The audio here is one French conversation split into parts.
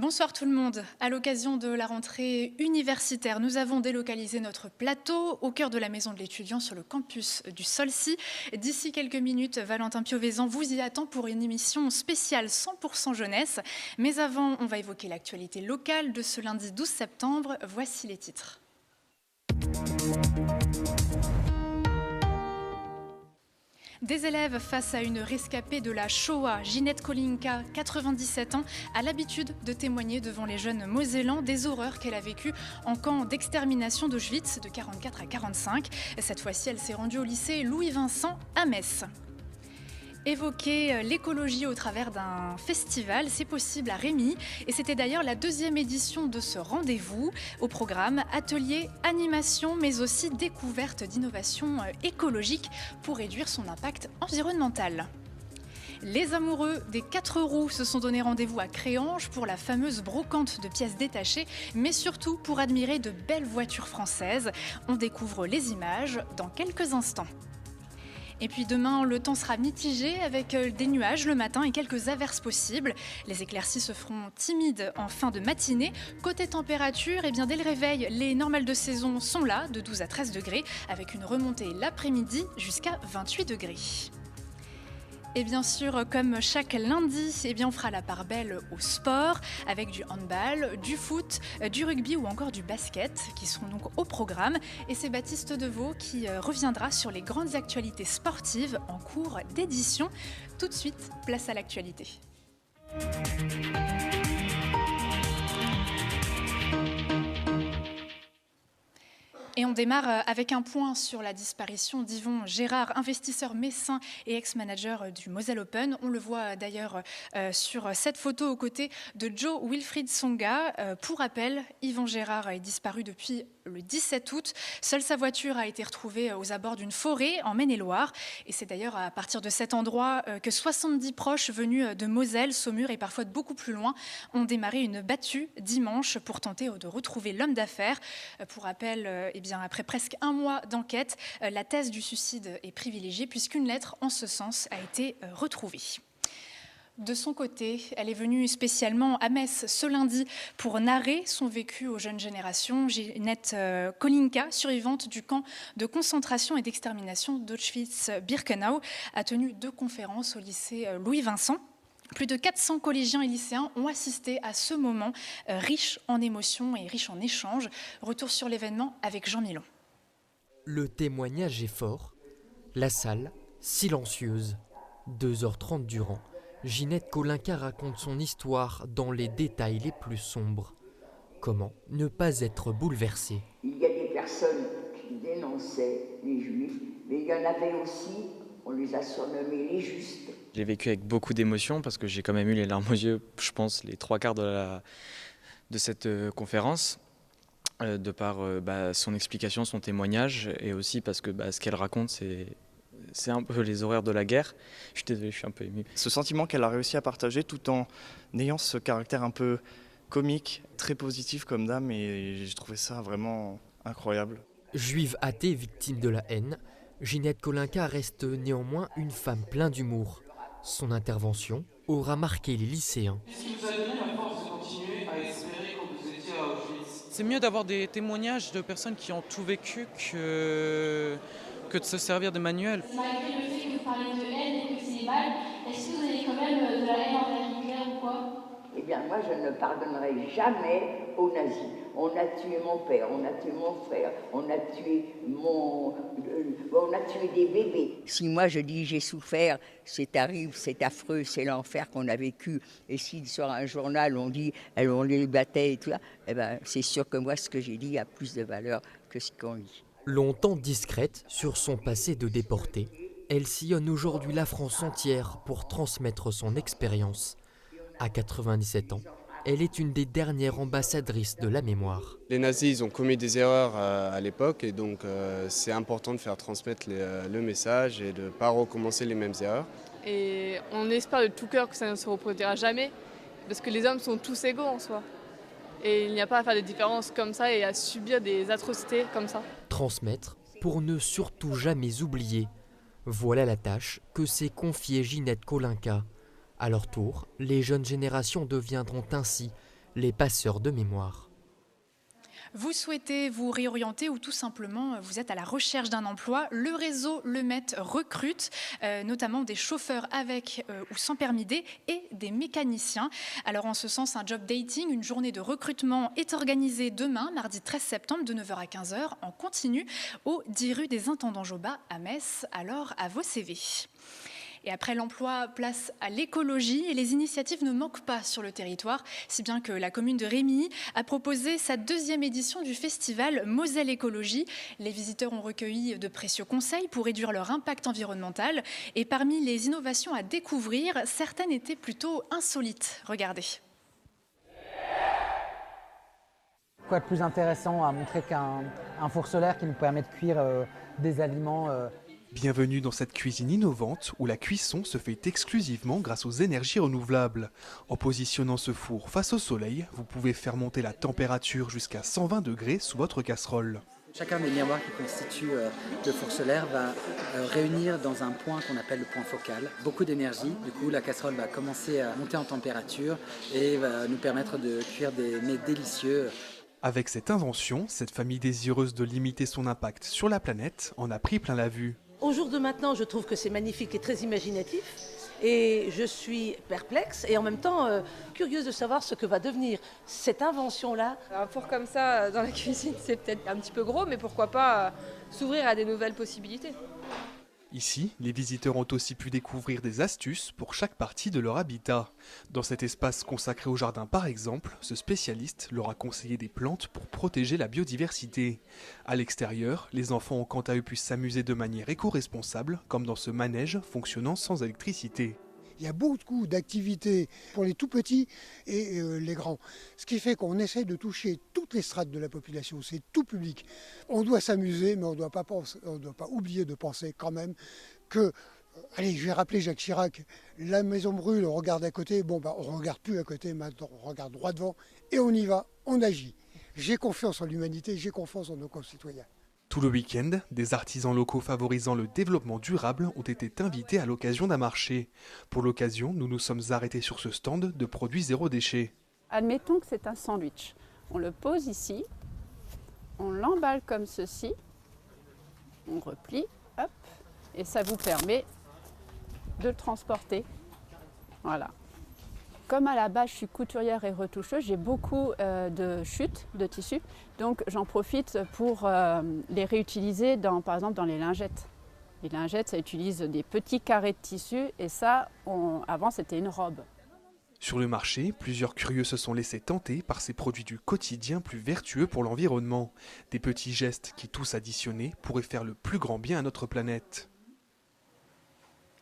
Bonsoir tout le monde. À l'occasion de la rentrée universitaire, nous avons délocalisé notre plateau au cœur de la maison de l'étudiant sur le campus du Solcy. D'ici quelques minutes, Valentin Piovesan vous y attend pour une émission spéciale 100% jeunesse. Mais avant, on va évoquer l'actualité locale de ce lundi 12 septembre. Voici les titres. Des élèves face à une rescapée de la Shoah, Ginette Kolinka, 97 ans, a l'habitude de témoigner devant les jeunes Mosellans des horreurs qu'elle a vécues en camp d'extermination d'Auschwitz de 44 à 45. Cette fois-ci, elle s'est rendue au lycée Louis-Vincent à Metz. Évoquer l'écologie au travers d'un festival, c'est possible à Rémy. Et c'était d'ailleurs la deuxième édition de ce rendez-vous. Au programme, ateliers, animation, mais aussi découverte d'innovations écologiques pour réduire son impact environnemental. Les amoureux des 4 roues se sont donné rendez-vous à Créange pour la fameuse brocante de pièces détachées, mais surtout pour admirer de belles voitures françaises. On découvre les images dans quelques instants. Et puis demain, le temps sera mitigé avec des nuages le matin et quelques averses possibles. Les éclaircies se feront timides en fin de matinée. Côté température, dès le réveil, les normales de saison sont là, de 12 à 13 degrés, avec une remontée l'après-midi jusqu'à 28 degrés. Et bien sûr, comme chaque lundi, on fera la part belle au sport avec du handball, du foot, du rugby ou encore du basket qui seront donc au programme. Et c'est Baptiste Deveau qui reviendra sur les grandes actualités sportives en cours d'édition. Tout de suite, place à l'actualité. Et on démarre avec un point sur la disparition d'Yvon Gérard, investisseur messin et ex-manager du Moselle Open. On le voit d'ailleurs sur cette photo aux côtés de Joe Wilfried Songa. Pour rappel, Yvon Gérard est disparu depuis le 17 août. Seule sa voiture a été retrouvée aux abords d'une forêt en Maine-et-Loire. Et c'est d'ailleurs à partir de cet endroit que 70 proches venus de Moselle, Saumur et parfois de beaucoup plus loin ont démarré une battue dimanche pour tenter de retrouver l'homme d'affaires. Pour rappel, après presque un mois d'enquête, la thèse du suicide est privilégiée puisqu'une lettre en ce sens a été retrouvée. De son côté, elle est venue spécialement à Metz ce lundi pour narrer son vécu aux jeunes générations. Ginette Kolinka, survivante du camp de concentration et d'extermination d'Auschwitz-Birkenau, a tenu 2 conférences au lycée Louis-Vincent. Plus de 400 collégiens et lycéens ont assisté à ce moment riche en émotions et riche en échanges. Retour sur l'événement avec Jean Milon. Le témoignage est fort, la salle silencieuse. 2h30 durant, Ginette Kolinka raconte son histoire dans les détails les plus sombres. Comment ne pas être bouleversé? Il y a des personnes qui dénonçaient les Juifs, mais il y en avait aussi, on les a surnommés les justes. Je l'ai vécu avec beaucoup d'émotion parce que j'ai quand même eu les larmes aux yeux, je pense, les 3/4 de cette conférence, de par son explication, son témoignage, et aussi parce que ce qu'elle raconte, c'est un peu les horreurs de la guerre. Je suis désolé, je suis un peu ému. Ce sentiment qu'elle a réussi à partager tout en ayant ce caractère un peu comique, très positif comme dame, et j'ai trouvé ça vraiment incroyable. Juive athée, victime de la haine, Ginette Kolinka reste néanmoins une femme pleine d'humour. Son intervention aura marqué les lycéens. Qu'est-ce qui vous a donné la force de continuer à espérer quand vous étiez à Auschwitz? C'est mieux d'avoir des témoignages de personnes qui ont tout vécu que de se servir de manuels. Malgré le fait que vous parlez de haine et que c'est mal, est-ce que vous avez quand même de la haine envers Hitler ou quoi? Eh bien, moi, je ne pardonnerai jamais aux nazis. On a tué mon père, on a tué mon frère, on a tué des bébés. Si moi je dis j'ai souffert, c'est terrible, c'est affreux, c'est l'enfer qu'on a vécu. Et si sur un journal on dit on les battait et tout ça, c'est sûr que moi ce que j'ai dit a plus de valeur que ce qu'on lit. Longtemps discrète sur son passé de déportée, elle sillonne aujourd'hui la France entière pour transmettre son expérience. À 97 ans, elle est une des dernières ambassadrices de la mémoire. Les nazis, ils ont commis des erreurs à l'époque et donc c'est important de faire transmettre le message et de ne pas recommencer les mêmes erreurs. Et on espère de tout cœur que ça ne se reproduira jamais parce que les hommes sont tous égaux en soi. Et il n'y a pas à faire des différences comme ça et à subir des atrocités comme ça. Transmettre pour ne surtout jamais oublier. Voilà la tâche que s'est confiée Ginette Kolinka. À leur tour, les jeunes générations deviendront ainsi les passeurs de mémoire. Vous souhaitez vous réorienter ou tout simplement vous êtes à la recherche d'un emploi, le réseau Le Met recrute notamment des chauffeurs avec ou sans permis D et des mécaniciens. Alors en ce sens, un job dating, une journée de recrutement est organisée demain, mardi 13 septembre de 9h à 15h en continu au 10 rue des Intendants Jobat à Metz. Alors à vos CV. Et après l'emploi, place à l'écologie et les initiatives ne manquent pas sur le territoire, si bien que la commune de Rémilly a proposé sa 2e édition du festival Moselle Écologie. Les visiteurs ont recueilli de précieux conseils pour réduire leur impact environnemental. Et parmi les innovations à découvrir, certaines étaient plutôt insolites. Regardez. Quoi de plus intéressant à montrer qu'un four solaire qui nous permet de cuire des aliments Bienvenue dans cette cuisine innovante où la cuisson se fait exclusivement grâce aux énergies renouvelables. En positionnant ce four face au soleil, vous pouvez faire monter la température jusqu'à 120 degrés sous votre casserole. Chacun des miroirs qui constituent le four solaire va réunir dans un point qu'on appelle le point focal beaucoup d'énergie. Du coup, la casserole va commencer à monter en température et va nous permettre de cuire des mets délicieux. Avec cette invention, cette famille désireuse de limiter son impact sur la planète en a pris plein la vue. Au jour de maintenant, je trouve que c'est magnifique et très imaginatif. Et je suis perplexe et en même temps curieuse de savoir ce que va devenir cette invention-là. Un four comme ça dans la cuisine, c'est peut-être un petit peu gros, mais pourquoi pas s'ouvrir à des nouvelles possibilités. Ici, les visiteurs ont aussi pu découvrir des astuces pour chaque partie de leur habitat. Dans cet espace consacré au jardin par exemple, ce spécialiste leur a conseillé des plantes pour protéger la biodiversité. À l'extérieur, les enfants ont quant à eux pu s'amuser de manière éco-responsable, comme dans ce manège fonctionnant sans électricité. Il y a beaucoup d'activités pour les tout petits et les grands. Ce qui fait qu'on essaie de toucher toutes les strates de la population, c'est tout public. On doit s'amuser, mais on ne doit pas oublier de penser quand même que, allez, je vais rappeler Jacques Chirac, la maison brûle, on regarde à côté, on ne regarde plus à côté, maintenant on regarde droit devant et on y va, on agit. J'ai confiance en l'humanité, j'ai confiance en nos concitoyens. Tout le week-end, des artisans locaux favorisant le développement durable ont été invités à l'occasion d'un marché. Pour l'occasion, nous nous sommes arrêtés sur ce stand de produits zéro déchet. Admettons que c'est un sandwich. On le pose ici, on l'emballe comme ceci, on replie, hop, et ça vous permet de le transporter. Voilà. Comme à la base, je suis couturière et retoucheuse, j'ai beaucoup de chutes de tissus, donc j'en profite pour les réutiliser, par exemple dans les lingettes. Les lingettes, ça utilise des petits carrés de tissu et ça, avant, c'était une robe. Sur le marché, plusieurs curieux se sont laissés tenter par ces produits du quotidien plus vertueux pour l'environnement. Des petits gestes qui, tous additionnés, pourraient faire le plus grand bien à notre planète.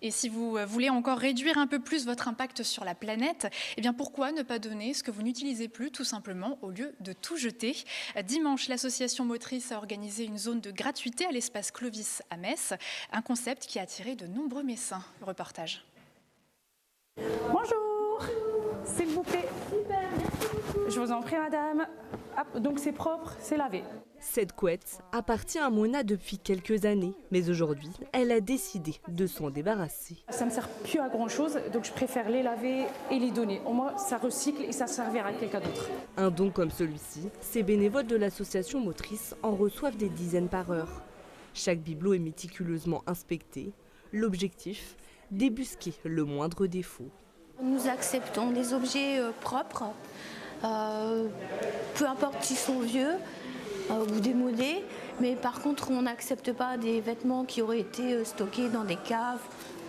Et si vous voulez encore réduire un peu plus votre impact sur la planète, eh bien pourquoi ne pas donner ce que vous n'utilisez plus tout simplement au lieu de tout jeter? Dimanche, l'association Motrice a organisé une zone de gratuité à l'espace Clovis à Metz, un concept qui a attiré de nombreux Messins. Reportage. Bonjour, s'il vous plaît. Je vous en prie madame. Hop, donc c'est propre, c'est lavé. Cette couette appartient à Mona depuis quelques années, mais aujourd'hui, elle a décidé de s'en débarrasser. Ça ne me sert plus à grand chose, donc je préfère les laver et les donner. Au moins, ça recycle et ça servira à quelqu'un d'autre. Un don comme celui-ci, ces bénévoles de l'association Motrice en reçoivent des dizaines par heure. Chaque bibelot est méticuleusement inspecté. L'objectif, débusquer le moindre défaut. Nous acceptons des objets propres, peu importe s'ils sont vieux ou démodés, mais par contre on n'accepte pas des vêtements qui auraient été stockés dans des caves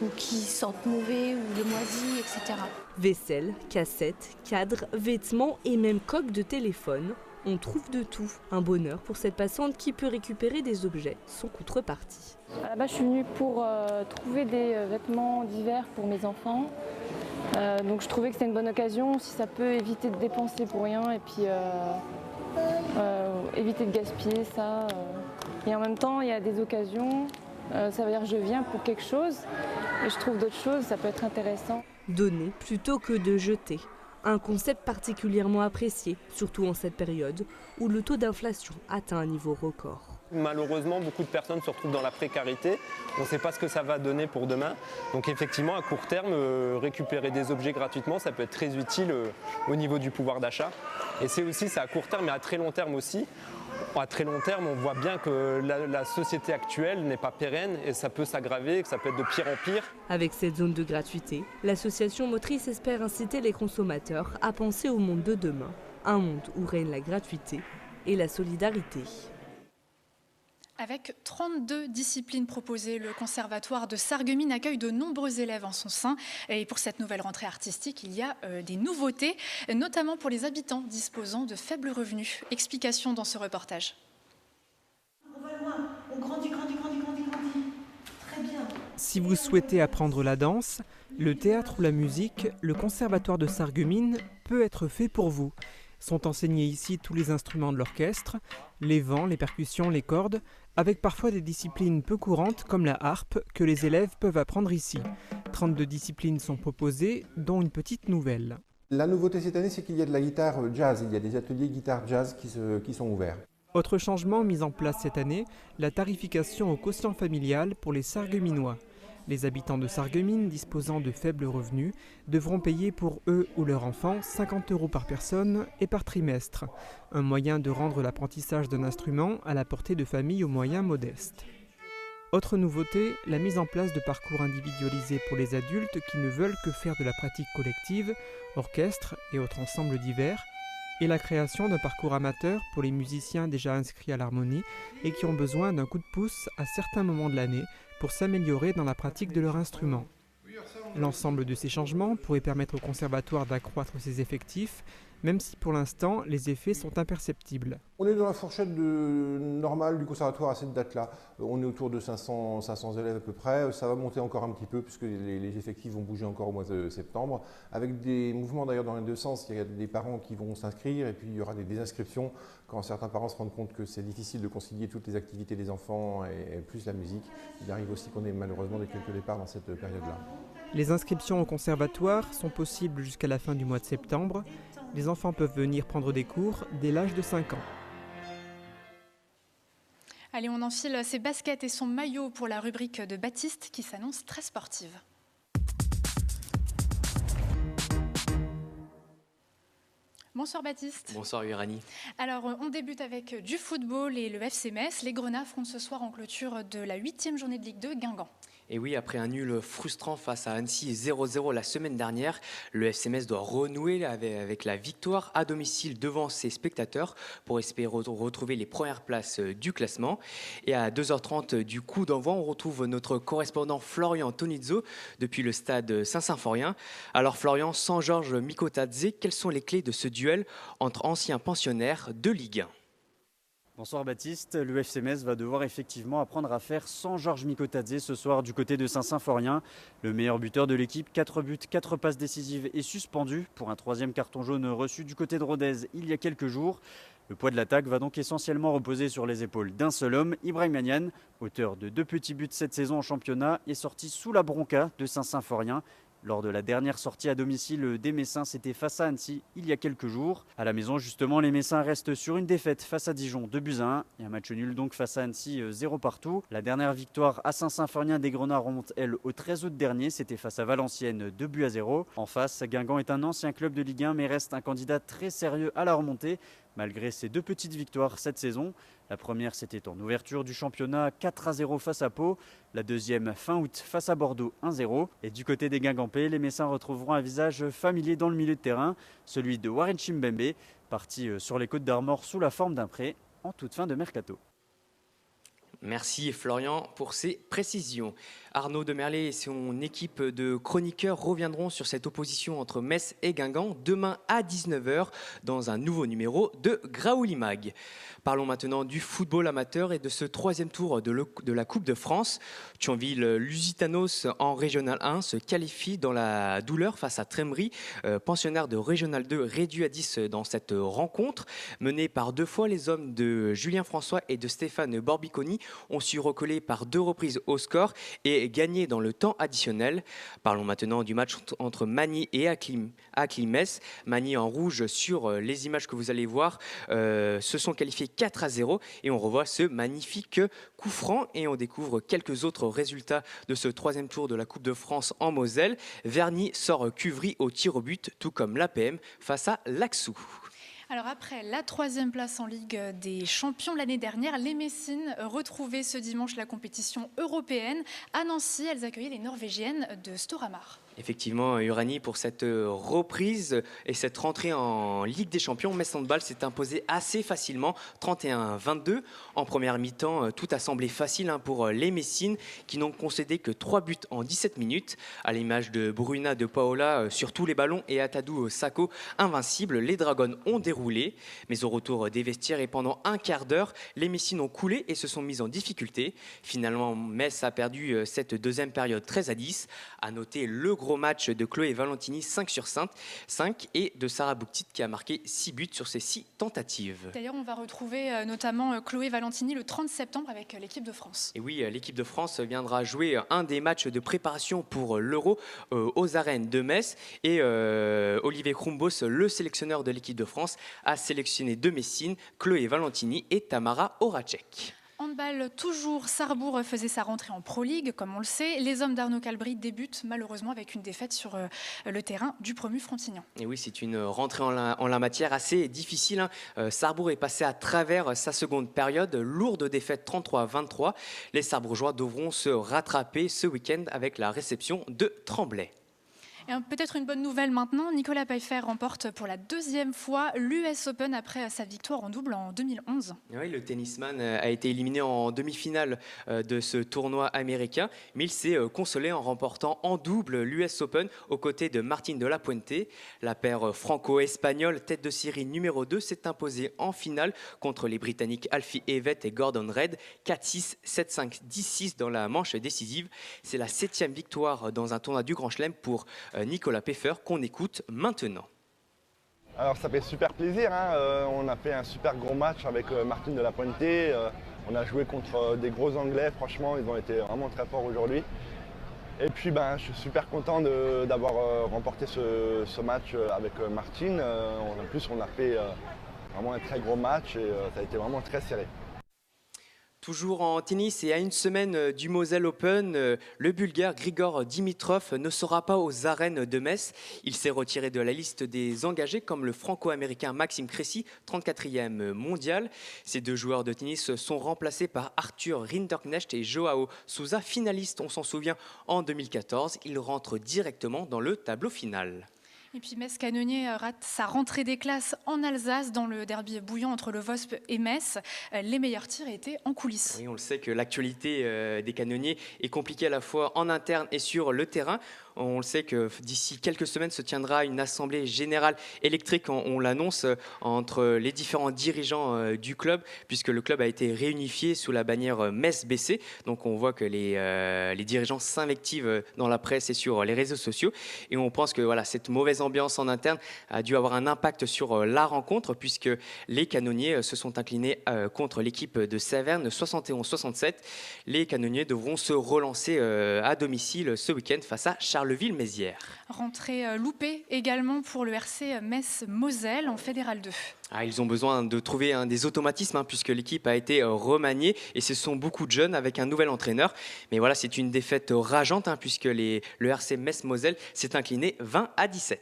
ou qui sentent mauvais ou moisis, etc. Vaisselle, cassettes, cadres, vêtements et même coques de téléphone. On trouve de tout. Un bonheur pour cette passante qui peut récupérer des objets sans contrepartie. À la base, je suis venue pour trouver des vêtements d'hiver pour mes enfants. Donc je trouvais que c'était une bonne occasion, si ça peut éviter de dépenser pour rien et puis éviter de gaspiller ça. Et en même temps, il y a des occasions, ça veut dire que je viens pour quelque chose et je trouve d'autres choses, ça peut être intéressant. Donner plutôt que de jeter. Un concept particulièrement apprécié, surtout en cette période où le taux d'inflation atteint un niveau record. Malheureusement, beaucoup de personnes se retrouvent dans la précarité. On ne sait pas ce que ça va donner pour demain. Donc effectivement, à court terme, récupérer des objets gratuitement, ça peut être très utile au niveau du pouvoir d'achat. Et c'est à court terme, mais à très long terme aussi. À très long terme, on voit bien que la société actuelle n'est pas pérenne et ça peut s'aggraver, que ça peut être de pire en pire. Avec cette zone de gratuité, l'association motrice espère inciter les consommateurs à penser au monde de demain. Un monde où règne la gratuité et la solidarité. Avec 32 disciplines proposées, le Conservatoire de Sarreguemines accueille de nombreux élèves en son sein. Et pour cette nouvelle rentrée artistique, il y a des nouveautés, notamment pour les habitants disposant de faibles revenus. Explication dans ce reportage. On va loin, on grandit. Très bien. Si vous souhaitez apprendre la danse, le théâtre ou la musique, le Conservatoire de Sarreguemines peut être fait pour vous. Sont enseignés ici tous les instruments de l'orchestre, les vents, les percussions, les cordes, avec parfois des disciplines peu courantes comme la harpe que les élèves peuvent apprendre ici. 32 disciplines sont proposées, dont une petite nouvelle. La nouveauté cette année, c'est qu'il y a de la guitare jazz. Il y a des ateliers guitare jazz qui sont ouverts. Autre changement mis en place cette année, la tarification au quotient familial pour les Sarregueminois. Les habitants de Sarreguemines disposant de faibles revenus devront payer pour eux ou leurs enfants 50 € par personne et par trimestre. Un moyen de rendre l'apprentissage d'un instrument à la portée de familles aux moyens modestes. Autre nouveauté, la mise en place de parcours individualisés pour les adultes qui ne veulent que faire de la pratique collective, orchestre et autres ensembles divers, et la création d'un parcours amateur pour les musiciens déjà inscrits à l'harmonie et qui ont besoin d'un coup de pouce à certains moments de l'année pour s'améliorer dans la pratique de leur instrument. L'ensemble de ces changements pourrait permettre au conservatoire d'accroître ses effectifs, même si pour l'instant les effets sont imperceptibles. On est dans la fourchette normale du conservatoire à cette date-là. On est autour de 500 élèves à peu près. Ça va monter encore un petit peu puisque les effectifs vont bouger encore au mois de septembre. Avec des mouvements d'ailleurs dans les deux sens, il y a des parents qui vont s'inscrire et puis il y aura des désinscriptions quand certains parents se rendent compte que c'est difficile de concilier toutes les activités des enfants et plus la musique. Il arrive aussi qu'on ait malheureusement quelques départs dans cette période-là. Les inscriptions au conservatoire sont possibles jusqu'à la fin du mois de septembre. Les enfants peuvent venir prendre des cours dès l'âge de 5 ans. Allez, on enfile ses baskets et son maillot pour la rubrique de Baptiste qui s'annonce très sportive. Bonsoir Baptiste. Bonsoir Uranie. Alors on débute avec du football et le FC Metz. Les Grenats affrontent ce soir en clôture de la 8e journée de Ligue 2 Guingamp. Et oui, après un nul frustrant face à Annecy 0-0 la semaine dernière, le FC Metz doit renouer avec la victoire à domicile devant ses spectateurs pour espérer retrouver les premières places du classement. Et à 2h30 du coup d'envoi, on retrouve notre correspondant Florian Tonizzo depuis le stade Saint-Symphorien. Alors Florian, sans Georges Mikotadze, quelles sont les clés de ce duel entre anciens pensionnaires de Ligue 1 ? Bonsoir Baptiste, le FC Metz va devoir effectivement apprendre à faire sans Georges Mikotadze ce soir du côté de Saint-Symphorien. Le meilleur buteur de l'équipe, 4 buts, 4 passes décisives et suspendu pour un 3e carton jaune reçu du côté de Rodez il y a quelques jours. Le poids de l'attaque va donc essentiellement reposer sur les épaules d'un seul homme, Ibrahima Niane, auteur de 2 petits buts cette saison en championnat, est sorti sous la bronca de Saint-Symphorien. Lors de la dernière sortie à domicile des Messins, c'était face à Annecy il y a quelques jours. À la maison, justement, les Messins restent sur une défaite face à Dijon 2-1 et un match nul donc face à Annecy 0 partout. La dernière victoire à Saint-Symphorien des Grenats remonte, elle, au 13 août dernier. C'était face à Valenciennes 2-0. En face, Guingamp est un ancien club de Ligue 1 mais reste un candidat très sérieux à la remontée. Malgré ses 2 petites victoires cette saison. La première, c'était en ouverture du championnat 4-0 face à Pau. La deuxième, fin août, face à Bordeaux 1-0. Et du côté des Guingampais, les Messins retrouveront un visage familier dans le milieu de terrain, celui de Warren Chimbembe, parti sur les Côtes d'Armor sous la forme d'un prêt en toute fin de mercato. Merci Florian pour ces précisions. Arnaud Demerlet et son équipe de chroniqueurs reviendront sur cette opposition entre Metz et Guingamp demain à 19h dans un nouveau numéro de Graouli Mag. Parlons maintenant du football amateur et de ce 3e tour de la Coupe de France. Thionville-Lusitanos en Régional 1 se qualifie dans la douleur face à Trémery, pensionnaire de Régional 2 réduit à 10 dans cette rencontre. Menée par 2 fois les hommes de Julien François et de Stéphane Borbiconi, ont su recoller par 2 reprises au score et gagner dans le temps additionnel. Parlons maintenant du match entre Magny et Aclim-Metz. Magny en rouge sur les images que vous allez voir se sont qualifiés 4-0 et on revoit ce magnifique coup franc et on découvre quelques autres résultats de ce 3e tour de la Coupe de France en Moselle. Verny sort Cuvry au tir au but, tout comme l'APM face à Laxou. Alors après la 3e place en Ligue des Champions l'année dernière, les Messines retrouvaient ce dimanche la compétition européenne. À Nancy, elles accueillaient les Norvégiennes de Storhamar. Effectivement, Uranie, pour cette reprise et cette rentrée en Ligue des Champions, Metz Handball s'est imposé assez facilement, 31-22. En première mi-temps, tout a semblé facile pour les Messines, qui n'ont concédé que 3 buts en 17 minutes. À l'image de Bruna de Paola sur tous les ballons et Atadou Sako invincible, les Dragons ont déroulé. Mais au retour des vestiaires et pendant un quart d'heure, les Messines ont coulé et se sont mises en difficulté. Finalement, Metz a perdu cette 2e période 13-10. À noter le gros match de Chloé Valentini 5/5 et de Sarah Bouktit qui a marqué 6 buts sur ces 6 tentatives. D'ailleurs, on va retrouver notamment Chloé Valentini le 30 septembre avec l'équipe de France. Et oui, l'équipe de France viendra jouer un des matchs de préparation pour l'Euro aux arènes de Metz et Olivier Krumbos, le sélectionneur de l'équipe de France, a sélectionné 2 Messines, Chloé Valentini et Tamara Horacek. Handball, toujours, Sarrebourg faisait sa rentrée en Pro League, comme on le sait. Les hommes d'Arnaud Calbry débutent malheureusement avec une défaite sur le terrain du promu Frontignan. Et oui, c'est une rentrée en la matière assez difficile. Sarrebourg est passé à travers sa seconde période, lourde défaite 33-23. Les Sarrebourgeois devront se rattraper ce week-end avec la réception de Tremblay. Et peut-être une bonne nouvelle maintenant, Nicolas Pfeiffer remporte pour la 2e fois l'US Open après sa victoire en double en 2011. Oui, le tennisman a été éliminé en demi-finale de ce tournoi américain, mais il s'est consolé en remportant en double l'US Open aux côtés de Martine de la Puente. La paire franco-espagnole, tête de série numéro 2, s'est imposée en finale contre les Britanniques Alfie Evett et Gordon Reid, 4-6, 7-5, 10-6 dans la manche décisive. C'est la 7e victoire dans un tournoi du Grand Chelem pour Nicolas Pfeiffer, qu'on écoute maintenant. Alors ça fait super plaisir, on a fait un super gros match avec Martine de la Puente, on a joué contre des gros Anglais, franchement ils ont été vraiment très forts aujourd'hui. Et puis je suis super content d'avoir remporté ce match avec Martine. En plus on a fait vraiment un très gros match et ça a été vraiment très serré. Toujours en tennis et à une semaine du Moselle Open, le Bulgare Grigor Dimitrov ne sera pas aux arènes de Metz. Il s'est retiré de la liste des engagés comme le franco-américain Maxime Cressy, 34e mondial. Ces 2 joueurs de tennis sont remplacés par Arthur Rinderknecht et Joao Souza, finalistes, on s'en souvient, en 2014. Ils rentrent directement dans le tableau final. Et puis Metz Canonnier rate sa rentrée des classes en Alsace dans le derby bouillant entre le VOSP et Metz. Les meilleurs tirs étaient en coulisses. Oui, on le sait que l'actualité des canonniers est compliquée à la fois en interne et sur le terrain. On le sait que d'ici quelques semaines se tiendra une assemblée générale électrique, on l'annonce, entre les différents dirigeants du club, puisque le club a été réunifié sous la bannière Metz-BC. Donc on voit que les dirigeants s'invectivent dans la presse et sur les réseaux sociaux. Et on pense que voilà, cette mauvaise ambiance en interne a dû avoir un impact sur la rencontre, puisque les canonniers se sont inclinés contre l'équipe de Saverne 71-67. Les canonniers devront se relancer à domicile ce week-end face à Charleville-Mézières. Rentrée loupée également pour le RC Metz-Moselle en Fédéral 2. Ils ont besoin de trouver des automatismes puisque l'équipe a été remaniée et ce sont beaucoup de jeunes avec un nouvel entraîneur. Mais voilà, c'est une défaite rageante puisque le RC Metz-Moselle s'est incliné 20-17.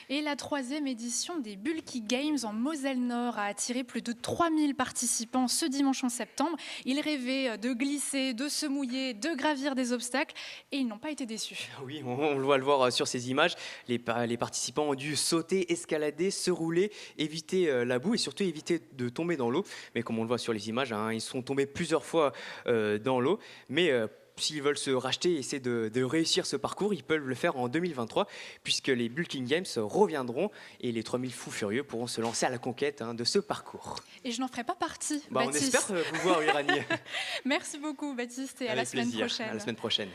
Et la 3e édition des Bulky Games en Moselle-Nord a attiré plus de 3000 participants ce dimanche en septembre. Ils rêvaient de glisser, de se mouiller, de gravir des obstacles et ils n'ont pas été déçus. Oui, on va le voir sur ces images. Les participants ont dû sauter, escalader, se rouler, éviter la boue et surtout éviter de tomber dans l'eau. Mais comme on le voit sur les images, ils sont tombés plusieurs fois dans l'eau. Mais s'ils veulent se racheter et essayer de réussir ce parcours, ils peuvent le faire en 2023 puisque les Bulking Games reviendront et les 3000 fous furieux pourront se lancer à la conquête de ce parcours. Et je n'en ferai pas partie, On Baptiste. espère vous voir, Uranie. Merci beaucoup, Baptiste, et à la semaine prochaine. À la semaine prochaine.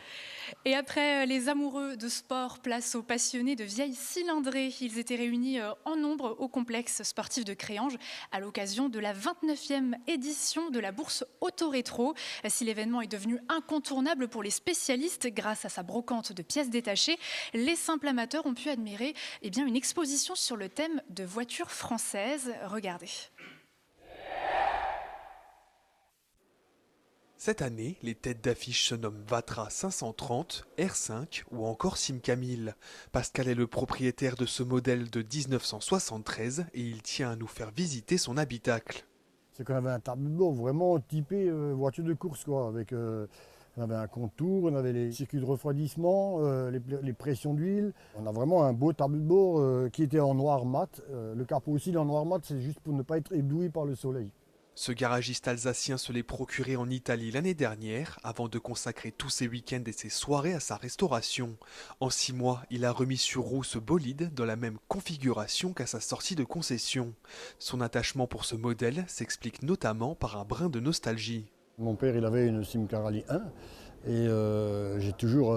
Et après les amoureux de sport, place aux passionnés de vieilles cylindrées. Ils étaient réunis en nombre au complexe sportif de Créange à l'occasion de la 29e édition de la bourse Auto-Rétro. Si l'événement est devenu incontournable pour les spécialistes grâce à sa brocante de pièces détachées, les simples amateurs ont pu admirer une exposition sur le thème de voitures françaises. Regardez. Cette année, les têtes d'affiche se nomment Vatra 530, R5 ou encore Simca 1000. Pascal est le propriétaire de ce modèle de 1973 et il tient à nous faire visiter son habitacle. C'est qu'on avait un tableau de bord vraiment typé voiture de course, quoi, avec on avait un contour, on avait les circuits de refroidissement, les pressions d'huile. On a vraiment un beau tableau de bord qui était en noir mat. Le capot aussi en noir mat, c'est juste pour ne pas être ébloui par le soleil. Ce garagiste alsacien se l'est procuré en Italie l'année dernière avant de consacrer tous ses week-ends et ses soirées à sa restauration. En 6 mois, il a remis sur roue ce bolide dans la même configuration qu'à sa sortie de concession. Son attachement pour ce modèle s'explique notamment par un brin de nostalgie. Mon père, il avait une Simca Rally 1 et j'ai toujours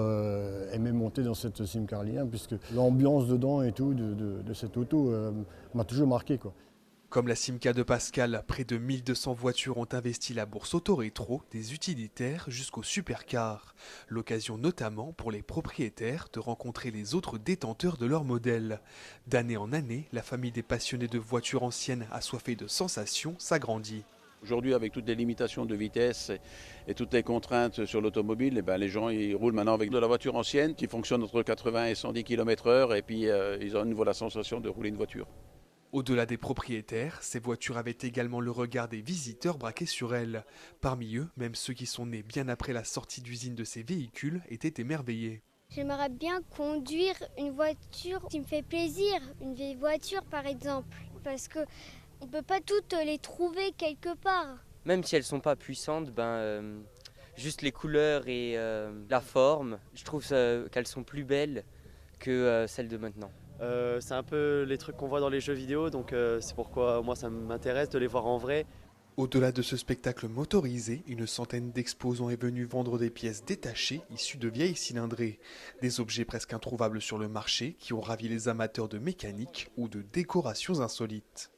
aimé monter dans cette Simca Rally 1 puisque l'ambiance dedans et tout de cette auto m'a toujours marqué, quoi. Comme la Simca de Pascal, près de 1200 voitures ont investi la bourse Auto-Rétro, des utilitaires jusqu'aux supercars. L'occasion notamment pour les propriétaires de rencontrer les autres détenteurs de leur modèle. D'année en année, la famille des passionnés de voitures anciennes assoiffées de sensations s'agrandit. Aujourd'hui, avec toutes les limitations de vitesse et toutes les contraintes sur l'automobile, les gens ils roulent maintenant avec de la voiture ancienne qui fonctionne entre 80 et 110 km/h et puis ils ont à nouveau la sensation de rouler une voiture. Au-delà des propriétaires, ces voitures avaient également le regard des visiteurs braqués sur elles. Parmi eux, même ceux qui sont nés bien après la sortie d'usine de ces véhicules étaient émerveillés. J'aimerais bien conduire une voiture qui me fait plaisir, une vieille voiture par exemple, parce qu'on ne peut pas toutes les trouver quelque part. Même si elles ne sont pas puissantes, juste les couleurs et la forme, je trouve qu'elles sont plus belles que celles de maintenant. C'est un peu les trucs qu'on voit dans les jeux vidéo, donc c'est pourquoi moi ça m'intéresse de les voir en vrai. Au-delà de ce spectacle motorisé, une centaine d'exposants est venue vendre des pièces détachées issues de vieilles cylindrées. Des objets presque introuvables sur le marché qui ont ravi les amateurs de mécanique ou de décorations insolites.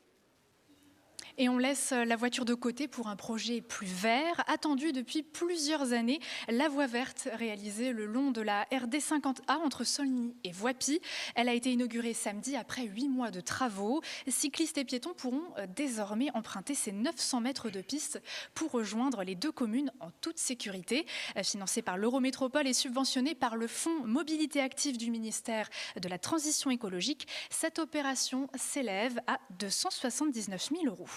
Et on laisse la voiture de côté pour un projet plus vert, attendu depuis plusieurs années. La voie verte, réalisée le long de la RD 50A entre Saulny et Voipy. Elle a été inaugurée samedi après 8 mois de travaux. Cyclistes et piétons pourront désormais emprunter ces 900 mètres de piste pour rejoindre les 2 communes en toute sécurité. Financée par l'Eurométropole et subventionnée par le Fonds Mobilité Active du ministère de la Transition écologique, cette opération s'élève à 279 000 €.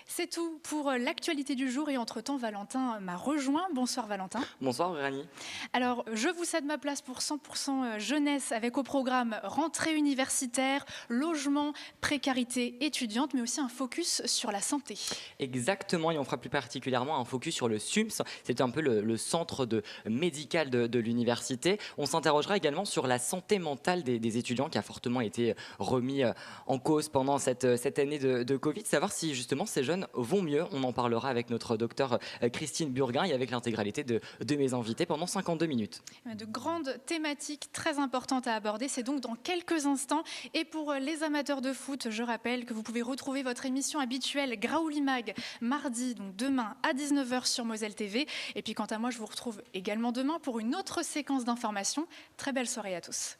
C'est tout pour l'actualité du jour et entre-temps, Valentin m'a rejoint. Bonsoir Valentin. Bonsoir Véranie. Alors, je vous cède ma place pour 100% jeunesse avec au programme rentrée universitaire, logement, précarité étudiante, mais aussi un focus sur la santé. Exactement, et on fera plus particulièrement un focus sur le SUMS. C'est un peu le centre médical de l'université. On s'interrogera également sur la santé mentale des étudiants qui a fortement été remis en cause pendant cette année de Covid. Savoir si justement ces jeunes vont mieux. On en parlera avec notre docteure Christine Burguin et avec l'intégralité de mes invités pendant 52 minutes. De grandes thématiques très importantes à aborder, c'est donc dans quelques instants. Et pour les amateurs de foot, je rappelle que vous pouvez retrouver votre émission habituelle Graouli Mag mardi, donc demain à 19h sur Moselle TV. Et puis quant à moi, je vous retrouve également demain pour une autre séquence d'informations. Très belle soirée à tous.